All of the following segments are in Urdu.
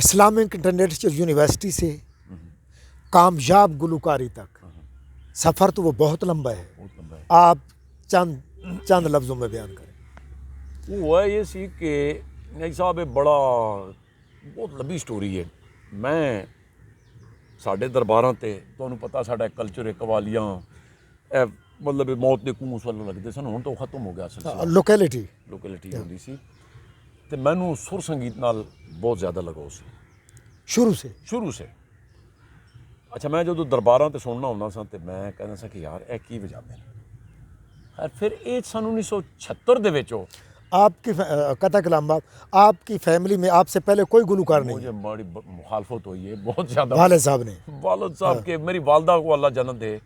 اسلامک انٹرنیشنل یونیورسٹی سے کامیاب گلوکاری تک سفر تو وہ بہت لمبا ہے، آپ چند لفظوں میں بیان کریں۔ وہ ہے یہ سی کہ نہیں صاحب بڑا بہت لمبی سٹوری ہے۔ میں ساڈے درباراں تے تمہیں پتہ ساڈا کلچر ہے، قوالیاں مطلب موت دے کنوں اس وقت لگتے سن، ہن تو ختم ہو گیا سلسلہ، لوکیلٹی ہوندی سی تے مینوں سر سنگیت نال بہت زیادہ لگاؤ سی شروع سے۔ اچھا میں جدوں درباراں تے سننا ہوندا سا تے میں کہنا سا کہ یار اے کی وجاندے نے۔ خیر پھر یہ سن 1976 دے وچ آپ کی قطع کلام آپ کی فیملی میں آپ سے پہلے کوئی گلوکار نہیں؟ مجھے بڑی مخالفت ہوئی ہے بہت زیادہ۔ والد صاحب نے؟ والد صاحب کے میری والدہ کو اللہ جنت دے،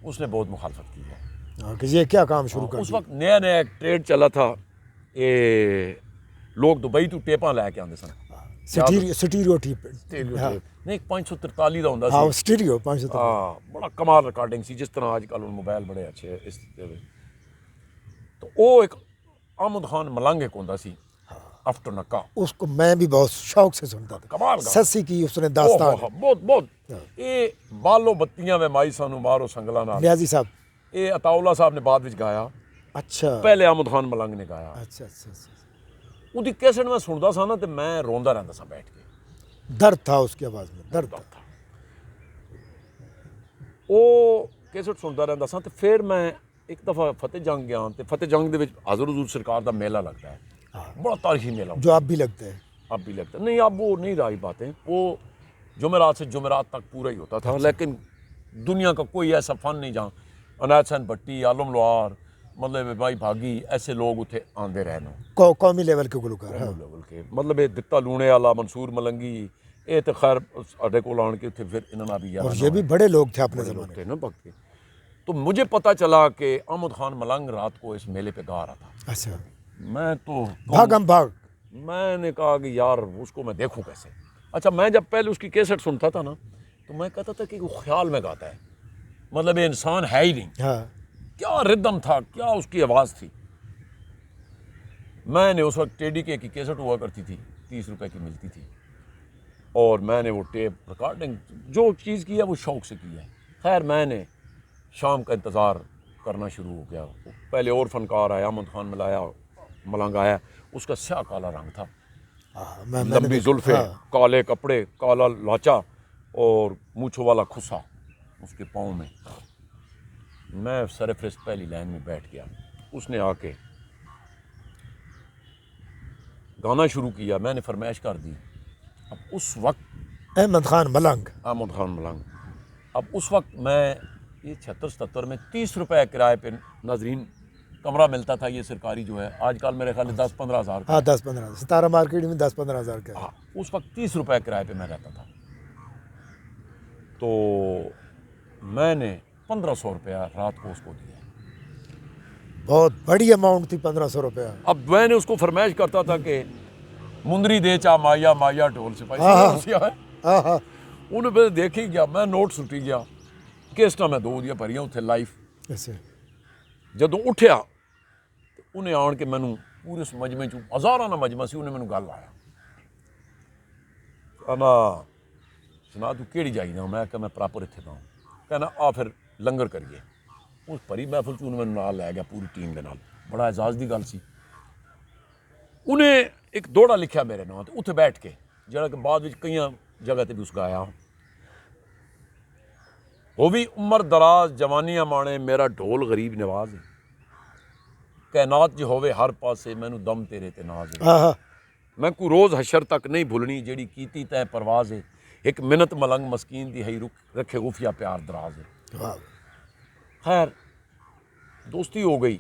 اس نے بہت مخالفت کی ہے کہ یہ کیا کام شروع کر اس وقت نیا ایک ٹریڈ چلا تھا، یہ لوگ دبئی تو ٹیپاں لے کے آتے سن، سٹیریو ٹیپ نہیں 543 دا ہوندا ہاں سی، سٹیریو 543 ہاں بڑا کمال ریکارڈنگ سی، جس طرح آج کل موبائل بڑے اچھے اس تو وہ ایک احمد خان ملنگ ایک ہوندا سی آفٹر نکا، اس کو میں بھی بہت شوق سے سنتا تھا، کمال سسی کی اس نے داستان بہت یہ بالو بتیاں میں مائی سانو مارو سنگلا نال، نیازی صاحب، یہ عطا اللہ صاحب نے بعد وچ گایا، اچھا پہلے احمد خان ملنگ نے گایا۔ اچھا اچھا اچھا، وہ کیسٹ میں سنتا سا نا تو میں روندا رہتا سا بیٹھ کے، درد تھا اس کی آواز میں، درد تھا۔ وہ کیسٹ سنتا رہتا سا تو پھر میں ایک دفعہ فتح جنگ گیا، تو فتح جنگ دے وچ حضور حضور سرکار دا میلہ لگتا ہے، بڑا تاریخی میلہ، جو اب بھی لگتا ہے، اب بھی لگتا ہے، نہیں اب وہ نہیں رہی باتیں، وہ جمعرات سے جمعرات تک پورا ہی ہوتا تھا، لیکن دنیا کا کوئی ایسا فن نہیں جہاں عنایت حسین بھٹی، عالم لوہار، مطلب بھائی بھاگی ایسے لوگ اتنے آندے رہنا، قومی لیول کے گلوکار، لیول کے مطلب یہ دتا لونے والا، منصور ملنگی، یہ تو خیر ساڈے کول آن کے اتنے پھر انہوں نے بھی اور یہ بھی بڑے لوگ تھے اپنے لوگ زمانے تھے نا وقت کے۔ تو مجھے پتہ چلا کہ احمد خان ملنگ رات کو اس میلے پہ گا رہا تھا، اچھا، میں تو بھاگم بھاگ، میں نے کہا کہ یار اس کو میں دیکھوں کیسے۔ اچھا میں جب پہلے اس کی کیسٹ سنتا تھا نا تو میں کہتا تھا کہ وہ خیال میں گاتا ہے، مطلب یہ انسان ہے ہی نہیں، ہاں کیا ردم تھا، کیا اس کی آواز تھی۔ میں نے اس وقت ٹیڈی کے کی کیسٹ ہوا کرتی تھی، 30 روپے کی ملتی تھی، اور میں نے وہ ٹیپ ریکارڈنگ جو چیز کی ہے وہ شوق سے کی ہے۔ خیر میں نے شام کا انتظار کرنا شروع ہو گیا، پہلے اور فنکار آیا، احمد خان ملنگ آیا، اس کا سیاہ کالا رنگ تھا، لمبی زلفیں، کالے کپڑے، کالا لاچا اور مونچھوں والا کھسا اس کے پاؤں میں۔ میں سر فہرست پہلی لائن میں بیٹھ گیا، اس نے آ کے گانا شروع کیا، میں نے فرمائش کر دی۔ اب اس وقت احمد خان ملنگ، اب اس وقت میں یہ 76-77 میں 30 روپے کرائے پہ ناظرین کمرہ ملتا تھا، یہ سرکاری جو ہے، آج کل میرے خیال 10-15 ہزار کا، ہاں 10-15 ستارہ مارکیٹ میں 10-15 ہزار کا، ہاں اس وقت 30 روپے کرائے پہ میں رہتا تھا، تو میں نے 1500 روپیہ رات کو اس کو دیا۔ بہت بڑی اماؤنٹ تھی 1500 روپیہ۔ اب میں نے اس کو فرمائش کرتا تھا کہ مندری دے چا مایا مایا ڈھول سے پائی، انہوں نے دیکھ ہی گیا، میں نوٹ سٹی گیا، کیسٹا میں 2 دیا بھریاں اتنے لائف۔ جدوں اٹھیا انہیں آن کے مینوں پورے اس مجمع چ ہزاراں نا مجمع سی، انہیں مینوں گل آیا، کہنا سنا تو کیڑی جائی دا؟ میں کہ میں پراپر اتنے دا ہوں۔ کہنا آ پھر لنگر کریے، اس بھری محفل چ انہیں مینوں نال لے گیا پوری ٹیم دے نال، بڑا اعزاز دی گل سی۔ انہیں ایک دوڑا لکھیا میرے نام تے اتنے بیٹھ کے، جہاں کہ بعد وچ کئی جگہ تے بھی اس گایا، وہ بھی عمر دراز جوانیاں مانے میرا ڈھول غریب نواز ہے، کائنات جو ہوے ہر پاسے مینوں دم تیرے تے ناز ہے، میں کو روز حشر تک نہیں بھولنی جیڑی کیتی تے پرواز ہے، ایک منت ملنگ مسکین دی ہئی رکھے خفیہ پیار دراز ہے۔ خیر دوستی ہو گئی،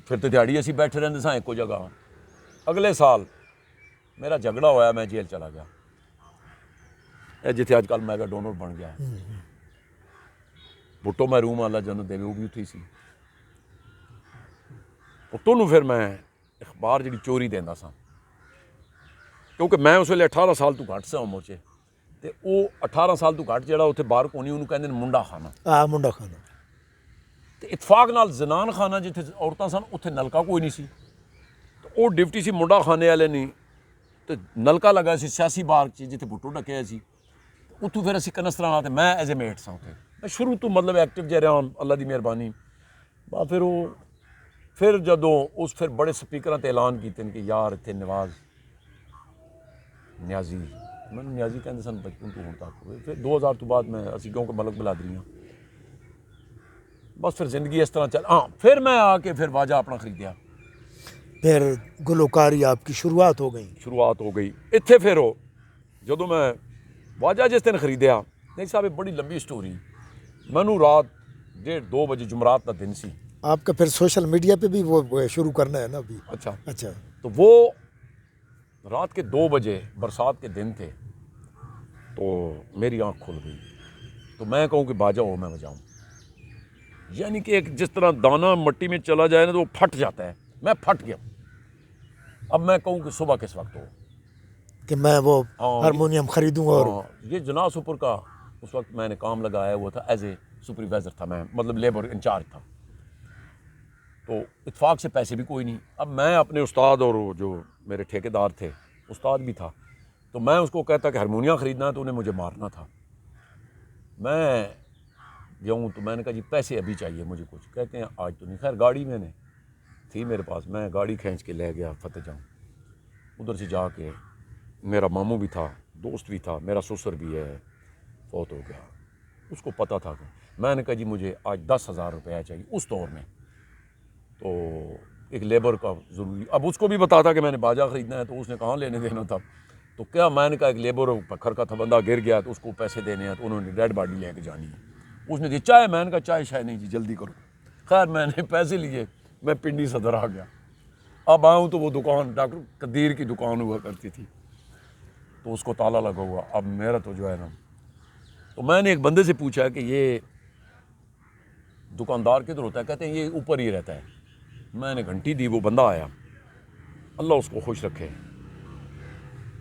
پھر تو دیہڑی اسی بیٹھے رہندے ساں ایک جگہ۔ اگلے سال میرا جھگڑا ہویا، میں جیل چلا گیا، جتھے اج کل میگا ڈونر بن گیا ہے، بھٹو محروم اللہ جنت دے وہ بھی اتھی سی۔ بھٹو نوں پھر میں اخبار جڑی چوری دیندا سا، کیونکہ میں اس ویلے 18 سال تو گھٹ سا عمر چ، تے وہ 18 سال تو گھٹ جڑا اتنے باہر کونی انہوں کہندے منڈا خانہ، منڈا خانہ، تے اتفاق نال زنان خانہ جتھے عورتاں سن اتنے نلکا کوئی نہیں سی، تو وہ ڈپٹی سی منڈا خانے والے نہیں تو نلکا لگا سی سیاسی بار جتنے بھٹو ڈکیا سی اتوں پھر اسی کنستر آنا میں ایز اے میٹ سا اتنے میں شروع تو مطلب ایکٹیو جہ رہا اللہ دی مہربانی بات پھر جدوں اس پھر بڑے سپیکراں تے اعلان کیتے کہ یار اتنے نواز نیازی میں نیازی کہتے سن بچپن تو ہوں تک ہوئے پھر 2000 تو بعد میں اسی کیونکہ ملک بلادری ہوں بس پھر زندگی اس طرح چل پھر میں آ کے پھر واجہ اپنا خریدیا پھر گلوکاری آپ کی شروعات ہو گئی اتنے پھر ہو جدوں میں واجہ جس دن خریدیا نہیں صاحب بڑی لمبی سٹوری مینوں رات 1:30-2 بجے جمعرات کا دن سی آپ کا پھر سوشل میڈیا پہ بھی وہ شروع کرنا ہے نا ابھی اچھا تو وہ رات کے 2 بجے برسات کے دن تھے تو میری آنکھ کھل گئی تو میں کہوں کہ باجا ہو میں بجاؤں یعنی کہ ایک جس طرح دانہ مٹی میں چلا جائے نا تو وہ پھٹ جاتا ہے میں پھٹ گیا اب میں کہوں کہ صبح کس وقت ہو کہ میں وہ ہارمونیم خریدوں اور یہ جناح سپر کا اس وقت میں نے کام لگایا ہوا تھا ایز اے سپروائزر تھا میں مطلب لیبر انچارج تھا تو اتفاق سے پیسے بھی کوئی نہیں اب میں اپنے استاد اور جو میرے ٹھیکیدار تھے استاد بھی تھا تو میں اس کو کہتا کہ ہارمونیم خریدنا ہے تو انہیں مجھے مارنا تھا میں جاؤں تو میں نے کہا جی پیسے ابھی چاہیے مجھے کچھ کہتے ہیں آج تو نہیں خیر گاڑی میں نے تھی میرے پاس میں گاڑی کھینچ کے لے گیا فتح جاؤں ادھر سے جا کے میرا ماموں بھی تھا دوست بھی تھا میرا سسر بھی ہے فوت ہو گیا اس کو پتہ تھا کہ میں نے کہا جی مجھے آج 10,000 روپیہ چاہیے اس دور میں تو ایک لیبر کا ضروری اب اس کو بھی بتا تھا کہ میں نے باجا خریدنا ہے تو اس نے کہاں لینے دینا تھا تو کیا میں نے کہا ایک لیبر پکھر کا تھا بندہ گر گیا تو اس کو پیسے دینے ہیں تو انہوں نے ڈیڈ باڈی لے کے جانی ہے اس نے دی چائے میں نے کہا چائے شائے نہیں جی جلدی کرو خیر میں نے پیسے لیے میں پنڈی صدر آ گیا اب آؤں تو وہ دکان ڈاکٹر قدیر کی دکان ہوا کرتی تھی تو اس کو تالا لگا ہوا اب میرا تو جو ہے نا تو میں نے ایک بندے سے پوچھا کہ یہ دکاندار کدھر ہوتا ہے کہتے ہیں یہ اوپر ہی رہتا ہے میں نے گھنٹی دی وہ بندہ آیا اللہ اس کو خوش رکھے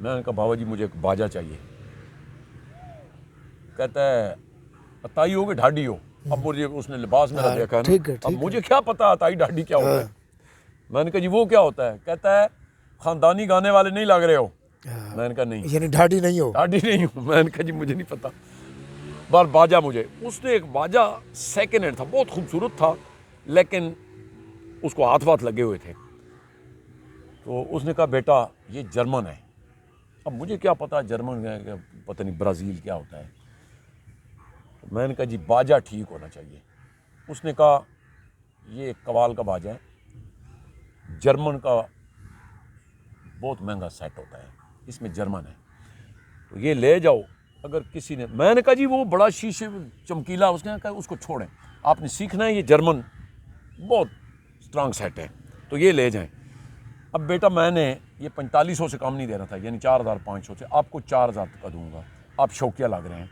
میں نے کہا بابا جی مجھے ایک باجا چاہیے کہتا ہے اتائی ہو کہ ڈھاڈی ہو اب مجھے اس نے لباس میرا دیکھا ہے نا اب مجھے کیا پتا اتائی ڈھاڈی کیا ہوتا ہے میں نے کہا جی وہ کیا ہوتا ہے کہتا ہے خاندانی گانے والے نہیں لگ رہے ہو میں نے کہا نہیں یعنی ڈھاڈی نہیں ہوں میں نے کہا جی مجھے نہیں پتا بار باجا مجھے اس نے ایک باجا سیکنڈ ہینڈ تھا بہت خوبصورت تھا لیکن اس کو ہاتھ لگے ہوئے تھے تو اس نے کہا بیٹا یہ جرمن ہے اب مجھے کیا پتا جرمن ہے کہ پتہ نہیں برازیل کیا ہوتا ہے میں نے کہا جی باجا ٹھیک ہونا چاہیے اس نے کہا یہ ایک قوال کا باجا ہے جرمن کا بہت مہنگا سیٹ ہوتا ہے اس میں جرمن ہے تو یہ لے جاؤ اگر کسی نے میں نے کہا جی وہ بڑا شیشے چمکیلا اس نے کہا اس کو چھوڑیں آپ نے سیکھنا ہے یہ جرمن بہت اسٹرانگ سیٹ ہے تو یہ لے جائیں اب بیٹا میں نے یہ 4500 سے کم نہیں دے رہا تھا یعنی 4500 سے آپ کو 4000 تک کا دوں گا آپ شوقیہ لگ رہے ہیں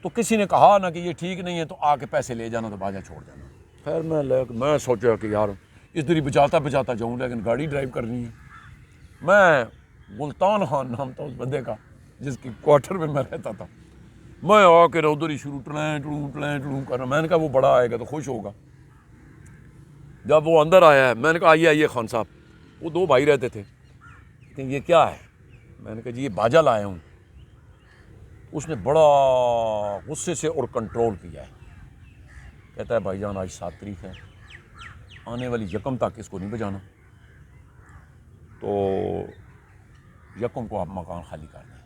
تو کسی نے کہا نا کہ یہ ٹھیک نہیں ہے تو آ کے پیسے لے جانا تو باجا چھوڑ جانا خیر میں سوچا کہ یار اس دری بچاتا جاؤں لیکن گاڑی ڈرائیو کرنی ہے میں ملتان خان نام تھا اس بندے کا جس کی کوارٹر میں رہتا تھا میں آ کے ادھر ہی شروع ٹلیں کرنا میں نے کہا وہ بڑا آئے گا تو خوش ہوگا جب وہ اندر آیا ہے میں نے کہا آئیے خان صاحب وہ 2 بھائی رہتے تھے کہ یہ کیا ہے میں نے کہا جی یہ باجا لایا ہوں اس نے بڑا غصے سے اور کنٹرول کیا ہے کہتا ہے بھائی جان آج 7 تاریخ ہے آنے والی یکم تک اس کو نہیں بجانا تو یکم کو آپ مکان خالی کر دیں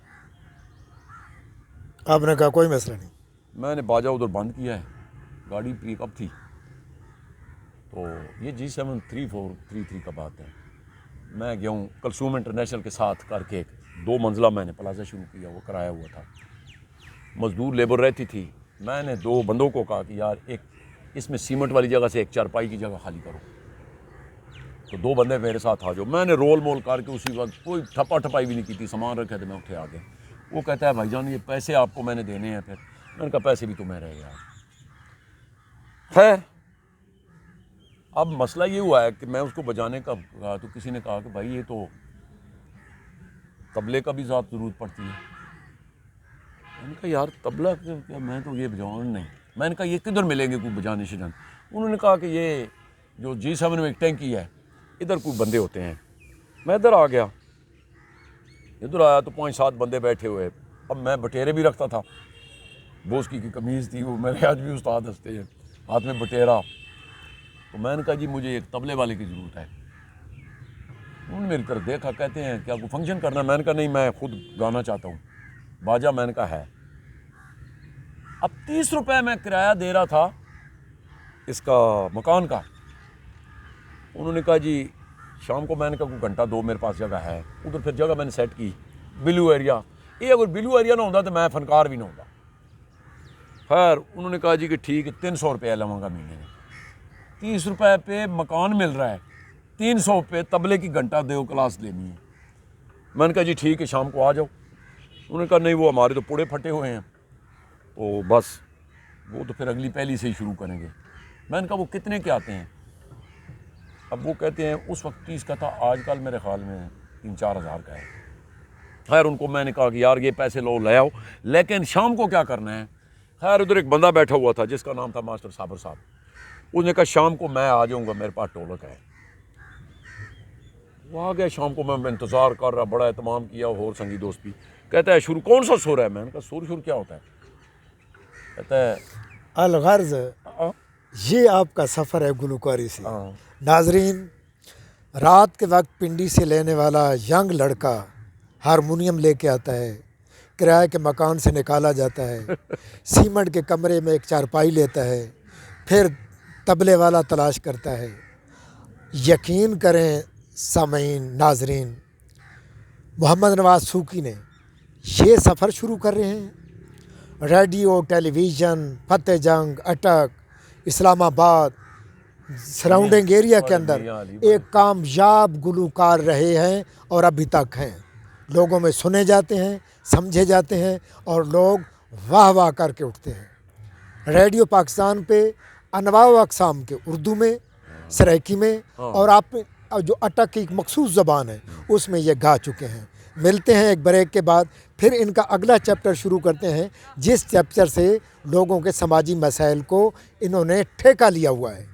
آپ نے کہا کوئی مسئلہ نہیں میں نے باجا ادھر بند کیا ہے گاڑی پک اپ تھی تو یہ G7 3433 کا بات ہے میں گیا ہوں کلثوم انٹرنیشنل کے ساتھ کر کے 2 منزلہ میں نے پلازا شروع کیا وہ کرایا ہوا تھا مزدور لیبر رہتی تھی میں نے 2 بندوں کو کہا کہ یار ایک اس میں سیمنٹ والی جگہ سے ایک چارپائی کی جگہ خالی کرو تو 2 بندے میرے ساتھ آ جاؤ میں نے رول مول کر کے اسی وقت کوئی ٹھپائی بھی نہیں کی تھی سامان رکھے تھے میں اٹھے آ گیا وہ کہتا ہے بھائی جان یہ پیسے آپ کو میں نے دینے ہیں پھر میں نے کہا پیسے بھی تمہیں رہے یار خیر اب مسئلہ یہ ہوا ہے کہ میں اس کو بجانے کا کہا تو کسی نے کہا کہ بھائی یہ تو طبلے کا بھی ذات ضرورت پڑتی ہے میں نے کہا یار طبلہ کیا میں تو یہ بجاؤں نہیں میں نے کہا یہ کدھر ملیں گے کوئی بجانے شجان انہوں نے کہا کہ یہ جو G7 میں ایک ٹینکی ہے ادھر کوئی بندے ہوتے ہیں میں ادھر آ گیا ادھر آیا تو 5-7 بندے بیٹھے ہوئے. اب میں بٹیرے بھی رکھتا تھا, بوسکی کی قمیض تھی, وہ میرے آج بھی استاد ہنستے ہیں, ہاتھ میں بٹیرا. تو میں نے کہا جی مجھے ایک طبلے والے کی ضرورت ہے. انہوں نے میری طرف دیکھا, کہتے ہیں کیا کوئی فنکشن کرنا ہے؟ میں نے کہا نہیں, میں خود گانا چاہتا ہوں. باجا میں نے کہا ہے. اب 30 روپے میں کرایہ دے رہا تھا اس کا مکان کا. انہوں نے کہا جی شام کو, میں نے کہا کوئی گھنٹہ 2 میرے پاس جگہ ہے. ادھر پھر جگہ میں نے سیٹ کی بلو ایریا. یہ اگر بلو ایریا نہ ہوتا تو میں فنکار بھی نہ ہوتا. خیر انہوں نے کہا جی کہ ٹھیک ہے 300 روپے لوں گا مہینے میں. 30 روپے پہ مکان مل رہا ہے, 300 پہ طبلے کی گھنٹہ 2 کلاس لینی ہے. میں نے کہا جی ٹھیک ہے شام کو آ جاؤ. انہوں نے کہا نہیں وہ ہمارے تو پوڑے پھٹے ہوئے ہیں, تو بس وہ تو پھر اگلی پہلی سے ہی شروع کریں گے. میں نے کہا وہ کتنے کے آتے ہیں؟ اب وہ کہتے ہیں اس وقت 30 کا تھا, آج کل میرے خیال میں 3-4 ہزار کا ہے. خیر ان کو میں نے کہا کہ یار یہ پیسے لو لے آؤ, لیکن شام کو کیا کرنا ہے. خیر ادھر ایک بندہ بیٹھا ہوا تھا جس کا نام تھا ماسٹر صابر صاحب. اس نے کہا شام کو میں آ جاؤں گا, میرے پاس ٹولک ہے. وہ آ گیا شام کو, میں انتظار کر رہا, بڑا اہتمام کیا. اور سنگی دوست بھی کہتا ہے شروع کون سا سور ہے؟ میں نے کہا سور کیا ہوتا ہے؟ کہتا ہے الغرض یہ آپ کا سفر ہے گلوکاری سے. ناظرین, رات کے وقت پنڈی سے لینے والا ینگ لڑکا ہارمونیم لے کے آتا ہے, کرائے کے مکان سے نکالا جاتا ہے, سیمنٹ کے کمرے میں ایک چارپائی لیتا ہے, پھر طبلے والا تلاش کرتا ہے. یقین کریں سامعین ناظرین, محمد نواز سوکی نے یہ سفر شروع کر رہے ہیں. ریڈیو, ٹیلی ویژن, فتح جنگ, اٹک, اسلام آباد, سراؤنڈنگ ایریا کے اندر ایک کامیاب گلوکار رہے ہیں اور ابھی تک ہیں. لوگوں میں سنے جاتے ہیں, سمجھے جاتے ہیں, اور لوگ واہ واہ کر کے اٹھتے ہیں. ریڈیو پاکستان پہ انواع و اقسام کے اردو میں, سرائکی میں, اور آپ جو اٹک کی ایک مخصوص زبان ہے اس میں یہ گا چکے ہیں. ملتے ہیں ایک بریک کے بعد, پھر ان کا اگلا چیپٹر شروع کرتے ہیں جس چیپٹر سے لوگوں کے سماجی مسائل کو انہوں نے ٹھیکہ لیا ہوا ہے.